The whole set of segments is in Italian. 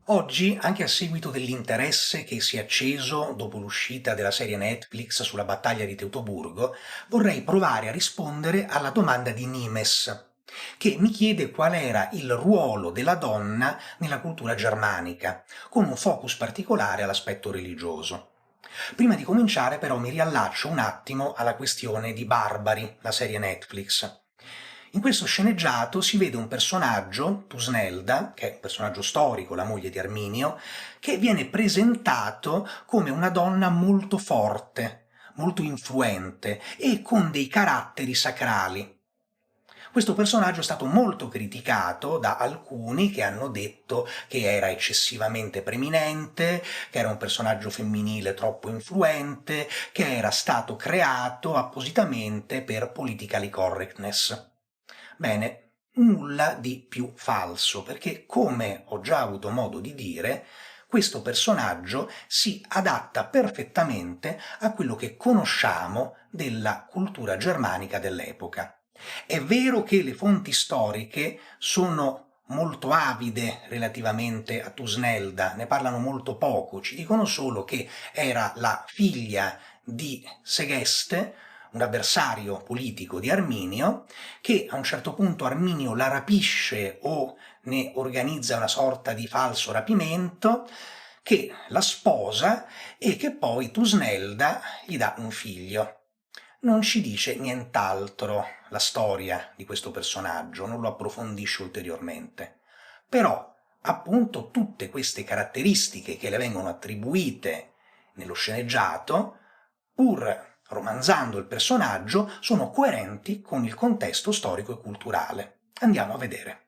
Oggi, anche a seguito dell'interesse che si è acceso dopo l'uscita della serie Netflix sulla battaglia di Teutoburgo, vorrei provare a rispondere alla domanda di Nimes, che mi chiede qual era il ruolo della donna nella cultura germanica, con un focus particolare all'aspetto religioso. Prima di cominciare, però, mi riallaccio un attimo alla questione di Barbari, la serie Netflix. In questo sceneggiato si vede un personaggio, Tusnelda, che è un personaggio storico, la moglie di Arminio, che viene presentato come una donna molto forte, molto influente e con dei caratteri sacrali. Questo personaggio è stato molto criticato da alcuni che hanno detto che era eccessivamente preminente, che era un personaggio femminile troppo influente, che era stato creato appositamente per politically correctness. Bene, nulla di più falso, perché come ho già avuto modo di dire, questo personaggio si adatta perfettamente a quello che conosciamo della cultura germanica dell'epoca. È vero che le fonti storiche sono molto avide relativamente a Tusnelda, ne parlano molto poco, ci dicono solo che era la figlia di Segeste, un avversario politico di Arminio, che a un certo punto Arminio la rapisce o ne organizza una sorta di falso rapimento, che la sposa e che poi Tusnelda gli dà un figlio. Non ci dice nient'altro la storia di questo personaggio, non lo approfondisce ulteriormente. Però, appunto, tutte queste caratteristiche che le vengono attribuite nello sceneggiato, pur romanzando il personaggio, sono coerenti con il contesto storico e culturale. Andiamo a vedere.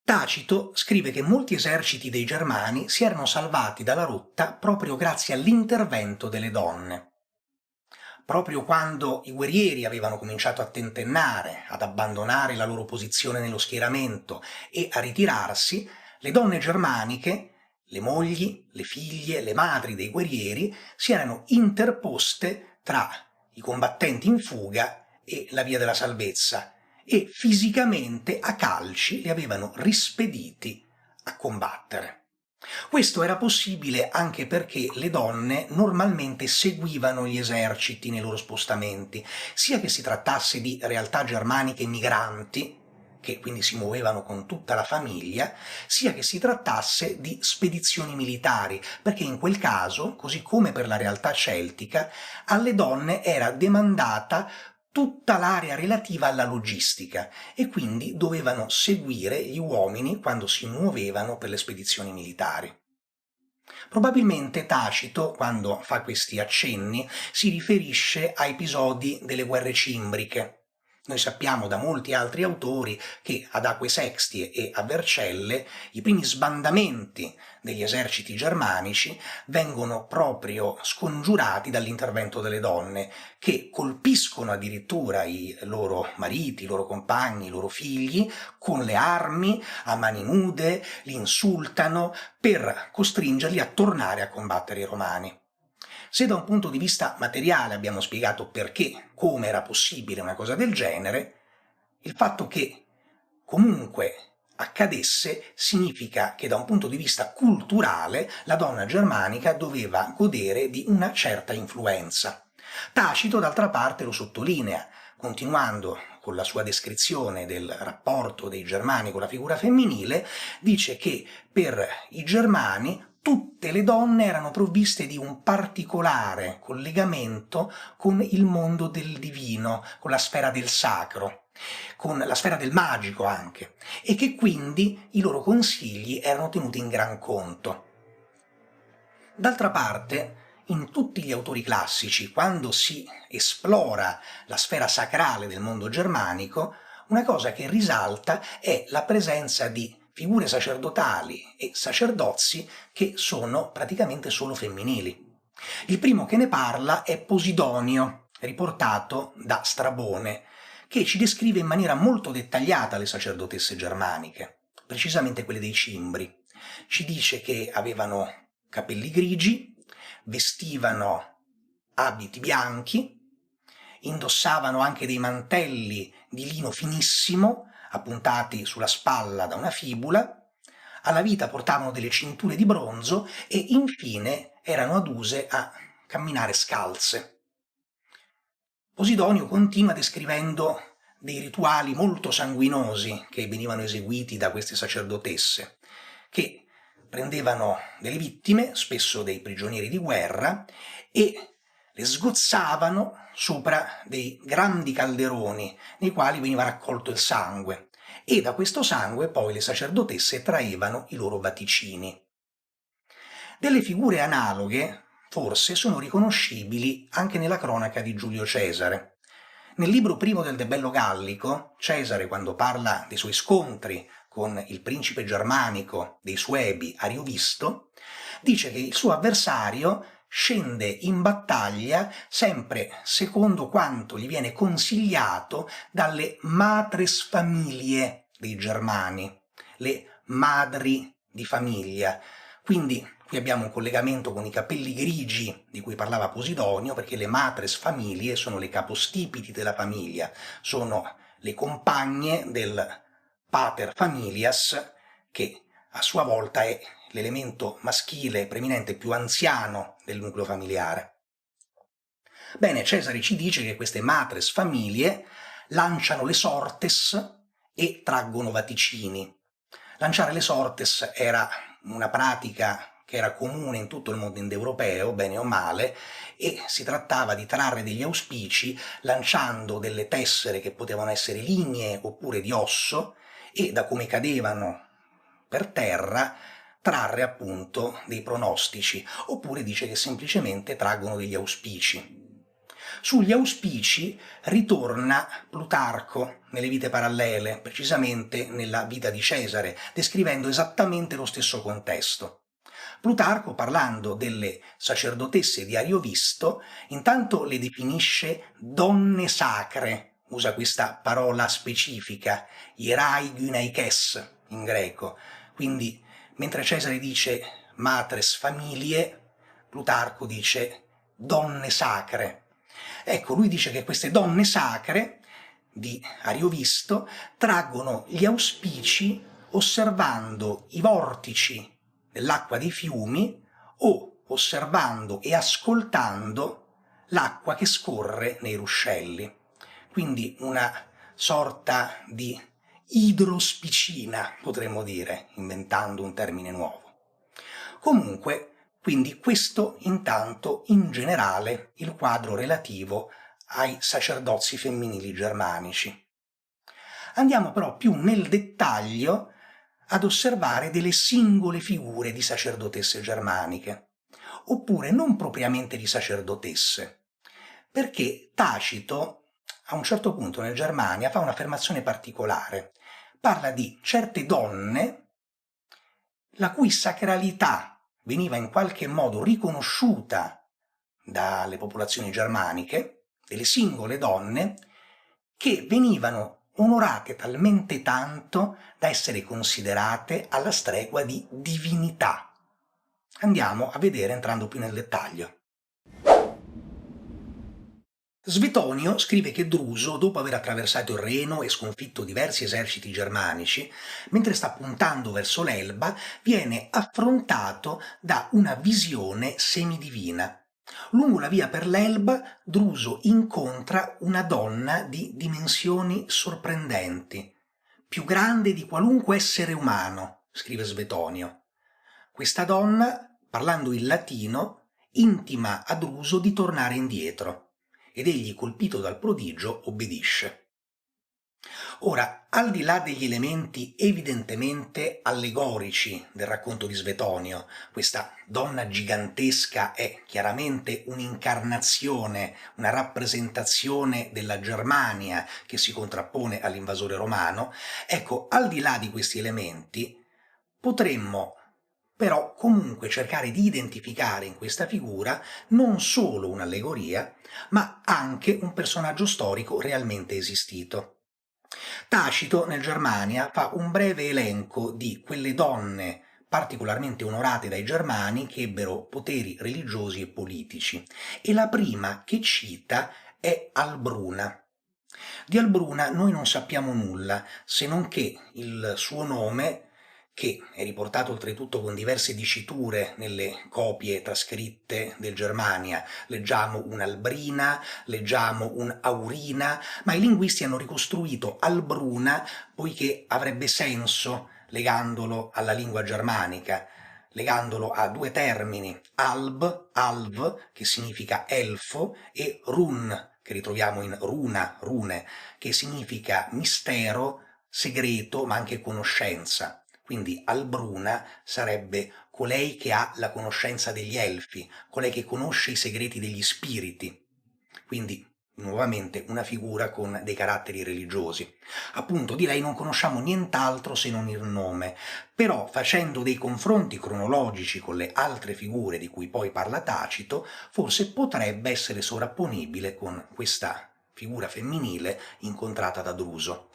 Tacito scrive che molti eserciti dei Germani si erano salvati dalla rotta proprio grazie all'intervento delle donne. Proprio quando i guerrieri avevano cominciato a tentennare, ad abbandonare la loro posizione nello schieramento e a ritirarsi, le donne germaniche, le mogli, le figlie, le madri dei guerrieri, si erano interposte tra i combattenti in fuga e la via della salvezza e fisicamente a calci li avevano rispediti a combattere. Questo era possibile anche perché le donne normalmente seguivano gli eserciti nei loro spostamenti, sia che si trattasse di realtà germaniche migranti, che quindi si muovevano con tutta la famiglia, sia che si trattasse di spedizioni militari, perché in quel caso, così come per la realtà celtica, alle donne era demandata tutta l'area relativa alla logistica e quindi dovevano seguire gli uomini quando si muovevano per le spedizioni militari. Probabilmente Tacito, quando fa questi accenni, si riferisce a episodi delle guerre cimbriche. Noi sappiamo da molti altri autori che ad Acque Sextie e a Vercelle i primi sbandamenti degli eserciti germanici vengono proprio scongiurati dall'intervento delle donne, che colpiscono addirittura i loro mariti, i loro compagni, i loro figli con le armi a mani nude, li insultano per costringerli a tornare a combattere i romani. Se da un punto di vista materiale abbiamo spiegato perché, come era possibile una cosa del genere, il fatto che comunque accadesse significa che da un punto di vista culturale la donna germanica doveva godere di una certa influenza. Tacito, d'altra parte, lo sottolinea, continuando con la sua descrizione del rapporto dei germani con la figura femminile, dice che per i germani tutte le donne erano provviste di un particolare collegamento con il mondo del divino, con la sfera del sacro, con la sfera del magico anche, e che quindi i loro consigli erano tenuti in gran conto. D'altra parte, in tutti gli autori classici, quando si esplora la sfera sacrale del mondo germanico, una cosa che risalta è la presenza di figure sacerdotali e sacerdozi che sono praticamente solo femminili. Il primo che ne parla è Posidonio, riportato da Strabone, che ci descrive in maniera molto dettagliata le sacerdotesse germaniche, precisamente quelle dei Cimbri. Ci dice che avevano capelli grigi, vestivano abiti bianchi, indossavano anche dei mantelli di lino finissimo, appuntati sulla spalla da una fibula, Alla vita portavano delle cinture di bronzo e infine erano aduse a camminare scalze. Posidonio continua descrivendo dei rituali molto sanguinosi che venivano eseguiti da queste sacerdotesse, che prendevano delle vittime, spesso dei prigionieri di guerra, e le sgozzavano sopra dei grandi calderoni nei quali veniva raccolto il sangue, e da questo sangue poi le sacerdotesse traevano i loro vaticini. Delle figure analoghe, forse, sono riconoscibili anche nella cronaca di Giulio Cesare. Nel libro primo del De Bello Gallico, Cesare, quando parla dei suoi scontri con il principe germanico dei Suebi Ariovisto, dice che il suo avversario scende in battaglia sempre secondo quanto gli viene consigliato dalle matres familiae dei Germani, le madri di famiglia. Quindi qui abbiamo un collegamento con i capelli grigi di cui parlava Posidonio, perché le matres familiae sono le capostipiti della famiglia, sono le compagne del pater familias, che a sua volta è l'elemento maschile preminente più anziano del nucleo familiare. Bene, Cesare ci dice che queste matres familiae lanciano le sortes e traggono vaticini. Lanciare le sortes era una pratica che era comune in tutto il mondo indoeuropeo, bene o male, e si trattava di trarre degli auspici lanciando delle tessere che potevano essere lignee oppure di osso, e da come cadevano per terra trarre appunto dei pronostici, oppure dice che semplicemente traggono degli auspici. Sugli auspici ritorna Plutarco nelle vite parallele, precisamente nella vita di Cesare, descrivendo esattamente lo stesso contesto. Plutarco, parlando delle sacerdotesse di Ariovisto, intanto le definisce donne sacre, usa questa parola specifica, ierai gynaikes in greco. Quindi, mentre Cesare dice matres familiae, Plutarco dice donne sacre. Ecco, lui dice che queste donne sacre di Ariovisto traggono gli auspici osservando i vortici dell'acqua dei fiumi o osservando e ascoltando l'acqua che scorre nei ruscelli. Quindi una sorta di idrospicina, potremmo dire, inventando un termine nuovo. Comunque, quindi questo intanto in generale il quadro relativo ai sacerdozi femminili germanici. Andiamo però più nel dettaglio ad osservare delle singole figure di sacerdotesse germaniche, oppure non propriamente di sacerdotesse, perché Tacito a un certo punto nel Germania fa un'affermazione particolare. Parla di certe donne la cui sacralità veniva in qualche modo riconosciuta dalle popolazioni germaniche, delle singole donne, che venivano onorate talmente tanto da essere considerate alla stregua di divinità. Andiamo a vedere entrando più nel dettaglio. Svetonio scrive che Druso, dopo aver attraversato il Reno e sconfitto diversi eserciti germanici, mentre sta puntando verso l'Elba, viene affrontato da una visione semidivina. Lungo la via per l'Elba, Druso incontra una donna di dimensioni sorprendenti, più grande di qualunque essere umano, scrive Svetonio. Questa donna, parlando il latino, intima a Druso di tornare indietro ed egli, colpito dal prodigio, obbedisce. Ora, al di là degli elementi evidentemente allegorici del racconto di Svetonio, questa donna gigantesca è chiaramente un'incarnazione, una rappresentazione della Germania che si contrappone all'invasore romano, ecco, al di là di questi elementi, potremmo però comunque cercare di identificare in questa figura non solo un'allegoria, ma anche un personaggio storico realmente esistito. Tacito nel Germania fa un breve elenco di quelle donne particolarmente onorate dai germani che ebbero poteri religiosi e politici, e la prima che cita è Albruna. Di Albruna noi non sappiamo nulla, se non che il suo nome che è riportato oltretutto con diverse diciture nelle copie trascritte del Germania. Leggiamo un'albrina, leggiamo un'aurina, ma i linguisti hanno ricostruito albruna poiché avrebbe senso legandolo alla lingua germanica, legandolo a due termini, alv, che significa elfo, e run, che ritroviamo in runa, rune, che significa mistero, segreto, ma anche conoscenza. Quindi Albruna sarebbe colei che ha la conoscenza degli elfi, colei che conosce i segreti degli spiriti. Quindi nuovamente una figura con dei caratteri religiosi. Appunto di lei non conosciamo nient'altro se non il nome, però facendo dei confronti cronologici con le altre figure di cui poi parla Tacito, forse potrebbe essere sovrapponibile con questa figura femminile incontrata da Druso.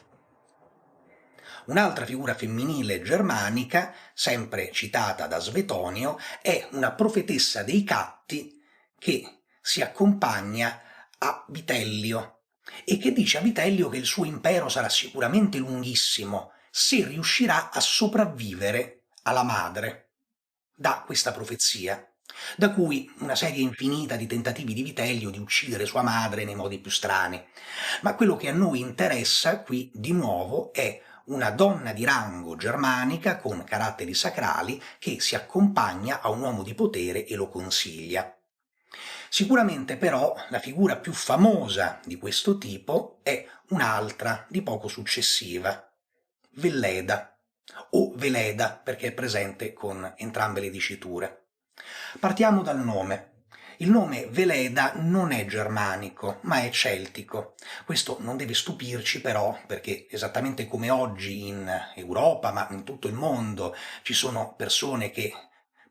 Un'altra figura femminile germanica, sempre citata da Svetonio, è una profetessa dei Catti che si accompagna a Vitellio e che dice a Vitellio che il suo impero sarà sicuramente lunghissimo se riuscirà a sopravvivere alla madre. Da questa profezia, da cui una serie infinita di tentativi di Vitellio di uccidere sua madre nei modi più strani. Ma quello che a noi interessa qui di nuovo è una donna di rango germanica con caratteri sacrali che si accompagna a un uomo di potere e lo consiglia. Sicuramente però la figura più famosa di questo tipo è un'altra di poco successiva, Velleda, o Veleda perché è presente con entrambe le diciture. Partiamo dal nome. Il nome Veleda non è germanico, ma è celtico. Questo non deve stupirci però, perché esattamente come oggi in Europa, ma in tutto il mondo, ci sono persone che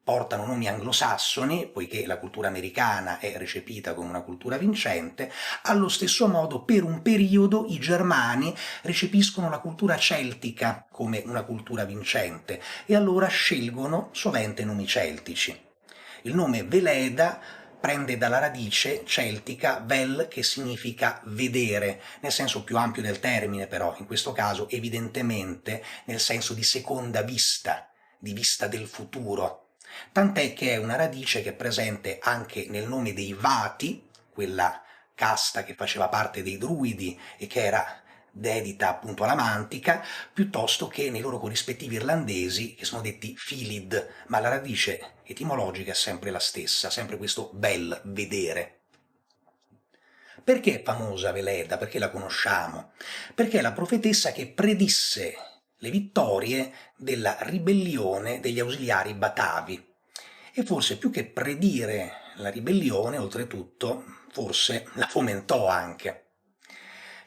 portano nomi anglosassoni, poiché la cultura americana è recepita come una cultura vincente, allo stesso modo per un periodo i germani recepiscono la cultura celtica come una cultura vincente e allora scelgono sovente nomi celtici. Il nome Veleda prende dalla radice celtica vel, che significa vedere, nel senso più ampio del termine però, in questo caso evidentemente nel senso di seconda vista, di vista del futuro. Tant'è che è una radice che è presente anche nel nome dei Vati, quella casta che faceva parte dei Druidi e che era dedita appunto alla mantica, piuttosto che nei loro corrispettivi irlandesi, che sono detti Filid, ma la radice etimologica è sempre la stessa, sempre questo bel vedere. Perché è famosa Veleda? Perché la conosciamo? Perché è la profetessa che predisse le vittorie della ribellione degli ausiliari batavi. E forse più che predire la ribellione, oltretutto, forse la fomentò anche.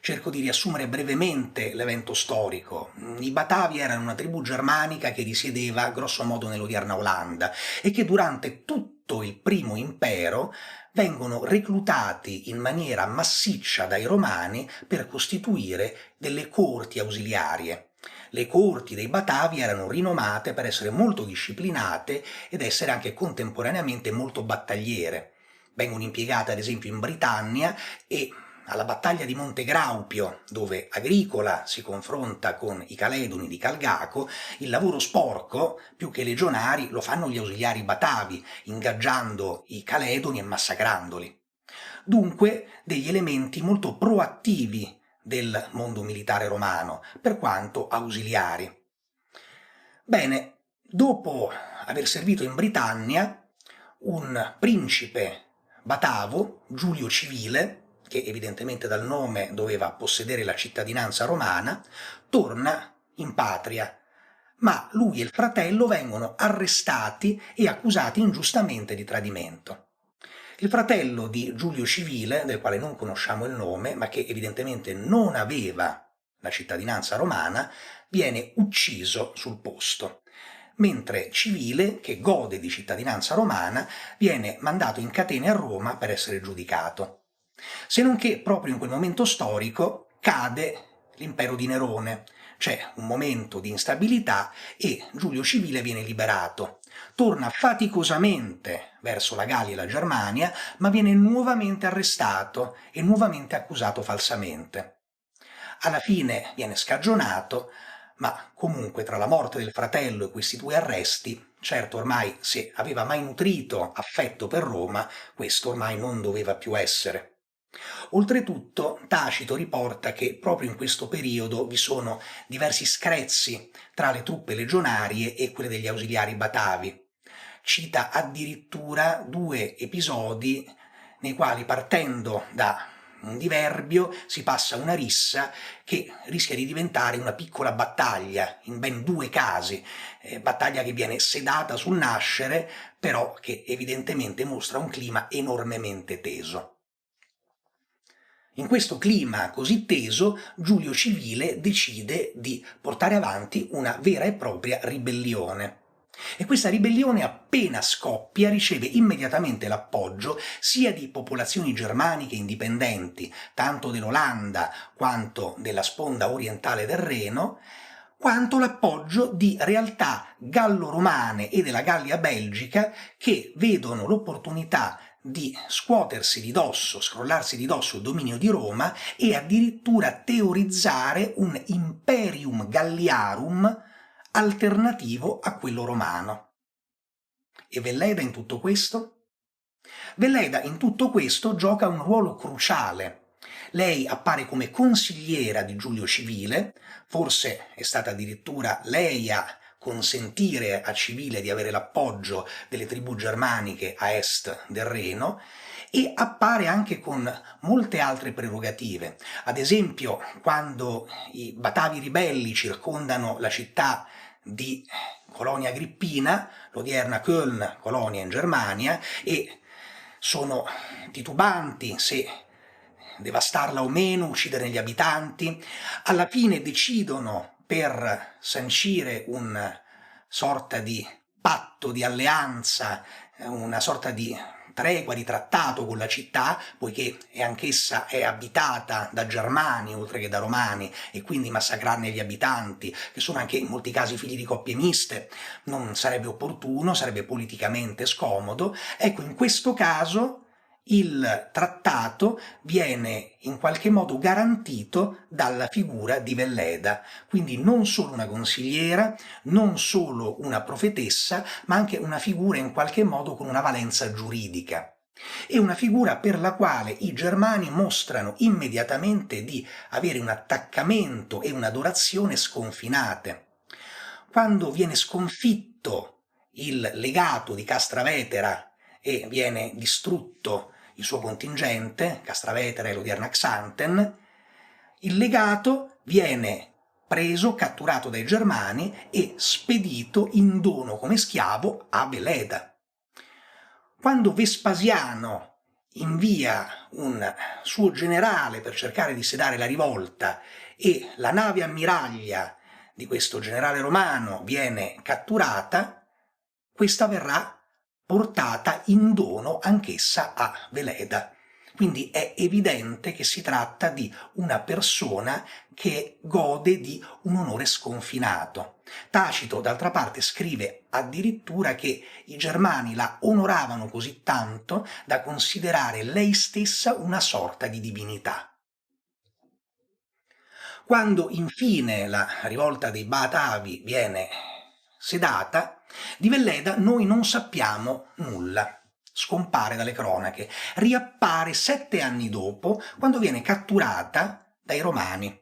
Cerco di riassumere brevemente l'evento storico. I Batavi erano una tribù germanica che risiedeva grosso modo nell'odierna Olanda e che durante tutto il primo impero vengono reclutati in maniera massiccia dai romani per costituire delle corti ausiliarie. Le corti dei Batavi erano rinomate per essere molto disciplinate ed essere anche contemporaneamente molto battagliere. Vengono impiegate ad esempio in Britannia e alla battaglia di Montegraupio, dove Agricola si confronta con i Caledoni di Calgaco, il lavoro sporco, più che legionari, lo fanno gli ausiliari batavi, ingaggiando i Caledoni e massacrandoli. Dunque degli elementi molto proattivi del mondo militare romano, per quanto ausiliari. Bene, dopo aver servito in Britannia, un principe batavo, Giulio Civile, che evidentemente dal nome doveva possedere la cittadinanza romana, torna in patria, ma lui e il fratello vengono arrestati e accusati ingiustamente di tradimento. Il fratello di Giulio Civile, del quale non conosciamo il nome, ma che evidentemente non aveva la cittadinanza romana, viene ucciso sul posto, mentre Civile, che gode di cittadinanza romana, viene mandato in catene a Roma per essere giudicato. Se non che proprio in quel momento storico cade l'impero di Nerone, c'è un momento di instabilità e Giulio Civile viene liberato. Torna faticosamente verso la Gallia e la Germania, ma viene nuovamente arrestato e nuovamente accusato falsamente. Alla fine viene scagionato, ma comunque tra la morte del fratello e questi due arresti, certo ormai se aveva mai nutrito affetto per Roma, questo ormai non doveva più essere. Oltretutto, Tacito riporta che proprio in questo periodo vi sono diversi screzi tra le truppe legionarie e quelle degli ausiliari batavi. Cita addirittura due episodi nei quali, partendo da un diverbio, si passa a una rissa che rischia di diventare una piccola battaglia in ben due casi, battaglia che viene sedata sul nascere, però che evidentemente mostra un clima enormemente teso. In questo clima così teso, Giulio Civile decide di portare avanti una vera e propria ribellione. E questa ribellione, appena scoppia, riceve immediatamente l'appoggio sia di popolazioni germaniche indipendenti, tanto dell'Olanda quanto della sponda orientale del Reno, quanto l'appoggio di realtà gallo-romane e della Gallia belgica che vedono l'opportunità di scuotersi di dosso, scrollarsi di dosso il dominio di Roma e addirittura teorizzare un imperium galliarum alternativo a quello romano. E Velleda in tutto questo? Velleda in tutto questo gioca un ruolo cruciale. Lei appare come consigliera di Giulio Civile, forse è stata addirittura lei a consentire a Civile di avere l'appoggio delle tribù germaniche a est del Reno, e appare anche con molte altre prerogative. Ad esempio, quando i Batavi ribelli circondano la città di Colonia Agrippina, l'odierna Köln, Colonia in Germania, e sono titubanti se devastarla o meno, uccidere gli abitanti, alla fine decidono, per sancire una sorta di patto, di alleanza, una sorta di tregua, di trattato con la città, poiché anch'essa è abitata da germani oltre che da romani, e quindi massacrarne gli abitanti, che sono anche in molti casi figli di coppie miste, non sarebbe opportuno, sarebbe politicamente scomodo. Ecco, in questo caso il trattato viene in qualche modo garantito dalla figura di Velleda, quindi non solo una consigliera, non solo una profetessa, ma anche una figura in qualche modo con una valenza giuridica. È una figura per la quale i germani mostrano immediatamente di avere un attaccamento e un'adorazione sconfinate. Quando viene sconfitto il legato di Castravetera e viene distrutto il suo contingente, Castravetera e l'odierna Xanten, il legato viene preso, catturato dai germani e spedito in dono come schiavo a Veleda. Quando Vespasiano invia un suo generale per cercare di sedare la rivolta e la nave ammiraglia di questo generale romano viene catturata, questa verrà portata in dono anch'essa a Veleda. Quindi è evidente che si tratta di una persona che gode di un onore sconfinato. Tacito, d'altra parte, scrive addirittura che i germani la onoravano così tanto da considerare lei stessa una sorta di divinità. Quando infine la rivolta dei Batavi viene sedata, di Velleda noi non sappiamo nulla. Scompare dalle cronache, riappare 7 anni dopo, quando viene catturata dai romani.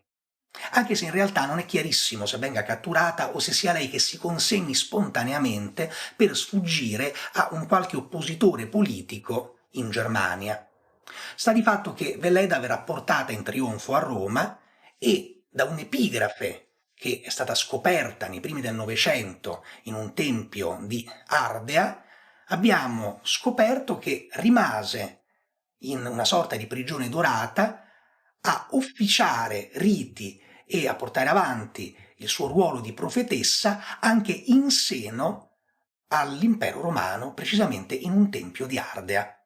Anche se in realtà non è chiarissimo se venga catturata o se sia lei che si consegni spontaneamente per sfuggire a un qualche oppositore politico in Germania. Sta di fatto che Velleda verrà portata in trionfo a Roma e da un'epigrafe che è stata scoperta nei primi del Novecento in un tempio di Ardea, abbiamo scoperto che rimase in una sorta di prigione dorata a ufficiare riti e a portare avanti il suo ruolo di profetessa anche in seno all'impero romano, precisamente in un tempio di Ardea.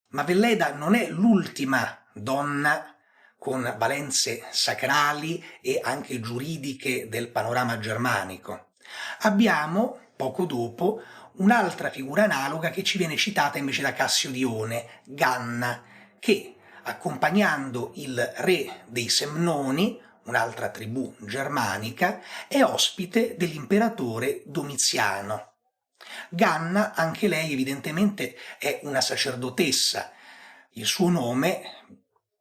Ma Velleda non è l'ultima donna con valenze sacrali e anche giuridiche del panorama germanico. Abbiamo, poco dopo, un'altra figura analoga che ci viene citata invece da Cassio Dione, Ganna, che, accompagnando il re dei Semnoni, un'altra tribù germanica, è ospite dell'imperatore Domiziano. Ganna, anche lei evidentemente è una sacerdotessa. Il suo nome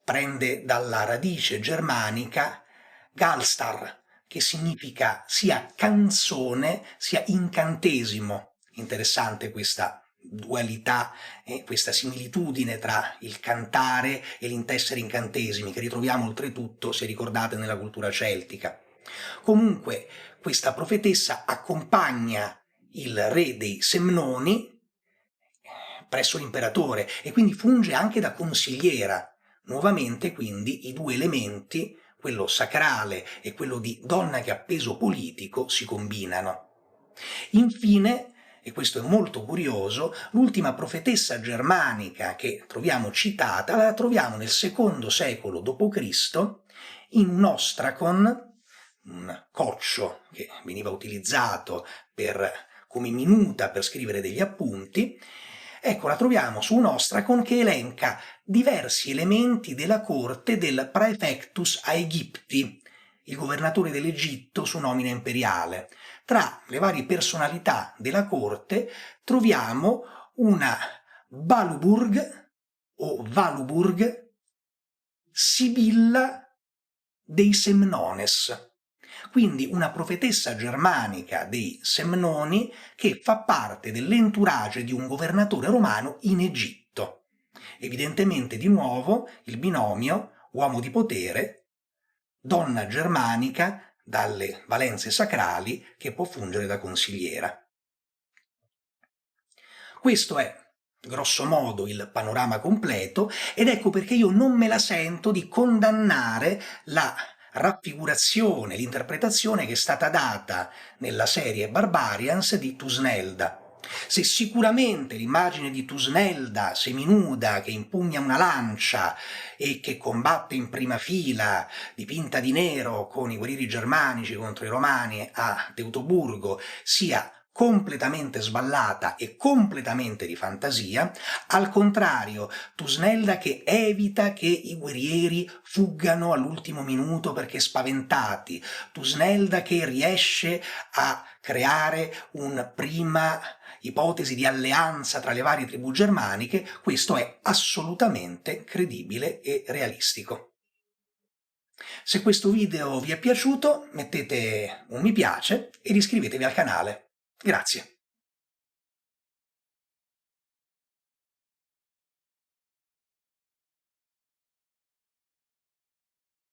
prende dalla radice germanica Galstar, che significa sia canzone sia incantesimo. Interessante questa dualità e questa similitudine tra il cantare e l'intessere incantesimi, che ritroviamo oltretutto, se ricordate, nella cultura celtica. Comunque, questa profetessa accompagna il re dei Semnoni presso l'imperatore e quindi funge anche da consigliera. Nuovamente, quindi, i due elementi, quello sacrale e quello di donna che ha peso politico, si combinano. Infine, e questo è molto curioso, l'ultima profetessa germanica che troviamo citata la troviamo nel secondo secolo d.C. in un ostracon, un coccio che veniva utilizzato come minuta per scrivere degli appunti. Ecco, la troviamo su un ostracon che elenca diversi elementi della corte del praefectus Aegypti, il governatore dell'Egitto su nomina imperiale. Tra le varie personalità della corte troviamo una Baluburg o Valuburg, Sibilla dei Semnones, quindi una profetessa germanica dei Semnoni che fa parte dell'entourage di un governatore romano in Egitto. Evidentemente, di nuovo, il binomio uomo di potere, donna germanica dalle valenze sacrali che può fungere da consigliera. Questo è grosso modo il panorama completo ed ecco perché io non me la sento di condannare la raffigurazione, l'interpretazione che è stata data nella serie Barbarians di Thusnelda. Se sicuramente l'immagine di Thusnelda seminuda che impugna una lancia e che combatte in prima fila, dipinta di nero con i guerrieri germanici contro i romani a Teutoburgo, sia completamente sballata e completamente di fantasia, al contrario, Thusnelda che evita che i guerrieri fuggano all'ultimo minuto perché spaventati, Thusnelda che riesce a creare una prima ipotesi di alleanza tra le varie tribù germaniche, questo è assolutamente credibile e realistico. Se questo video vi è piaciuto, mettete un mi piace ed iscrivetevi al canale. Grazie.